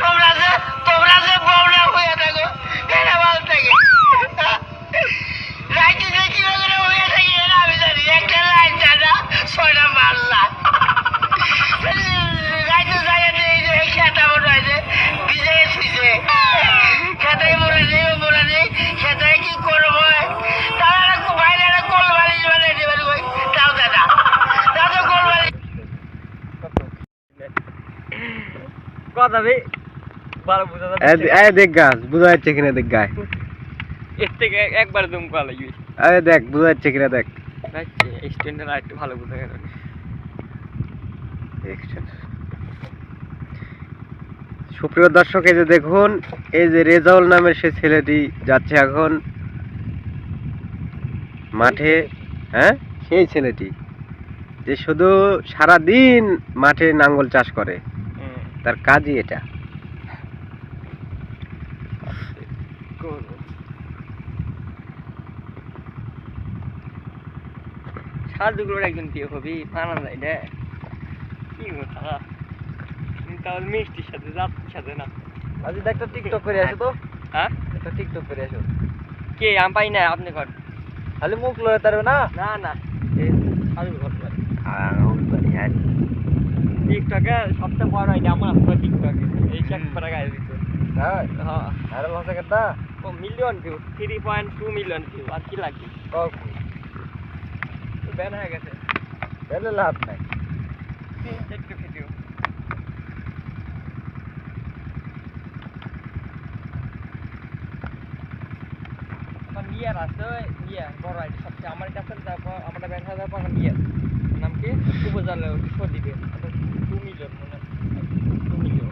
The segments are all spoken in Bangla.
তোমরা যে বউরা হয়ে থাকো এটা ভালো থাকে রাইতে যে কিভাবে হয়ে থাকি এটা আমি জানি একটা লাইন জানা 6টা মারলা রাইতে জায়গা দিয়ে যে খেতা মনে হয় যে ভিজে শুইছে খেতায় মরে নেই খেতায় কি করবো তারা বাইরে একটা কোল বালিশ বানিয়ে দেবেন তাও দাদা দাদা কোল বালিশ কথা ভাই ভালো বুঝা যাচ্ছে এই দেখ গাছ বুঝা যাচ্ছে কিনা দেখ গায় এর থেকে একবার জুম করা লাগবে এই দেখ বুঝা যাচ্ছে কিনা দেখ আচ্ছা স্ট্যান্ডার্ড আর একটু ভালো বুঝা গেল সুপ্রিয় দর্শক এই যে দেখুন এই যে রেজাউল নামের সেই ছেলেটি যাচ্ছে এখন মাঠে হ্যাঁ সেই ছেলেটি যে শুধু সারা দিন মাঠে নাঙ্গল চাষ করে তার কাজই এটা সাজুগুলোর একজন বিয়ে হবি মানা যায় না কি কথা তাহলে মিষ্টির সাথে যাত্রীর সাথে না আজ একটা টিকটক করে আসো তো হ্যাঁ একটা টিকটক করে আসো কে আমি পাই না আপনি কর খালি মুখ লড়ে তারবে না না না সাজু ঘর টিকটকে সবচেয়ে বড় হয় আমার আপনার টিকটকে এই চাক para গায়ে দিত হ্যাঁ হ্যাঁ আর ভাষা কথা ও মিলিয়ন ভিউ 3.2 মিলিয়ন ভিউ আর কি লাগবে তো ব্যান হয়ে গেছে তাহলে লাভ নাই একটা ভিডিও আমার ইয়ার আছে ইয়া বড় আইডি সবচেয়ে আমার কাছে যাবো আমরা ব্যান হয়ে যাবো এখন ইয়ার নাম কি উপজেলা শো দিবে 2 মিলিয়ন মানে 2 মিলিয়ন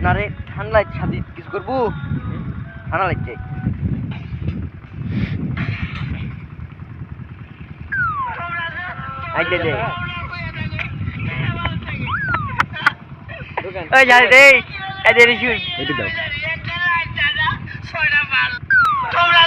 না রে ঠান্ডা ছাদি কিছু করবো ঠান্ডা লাগছে আইতে দে ওই যাই রে এদের শুন এটা দাও তোমরা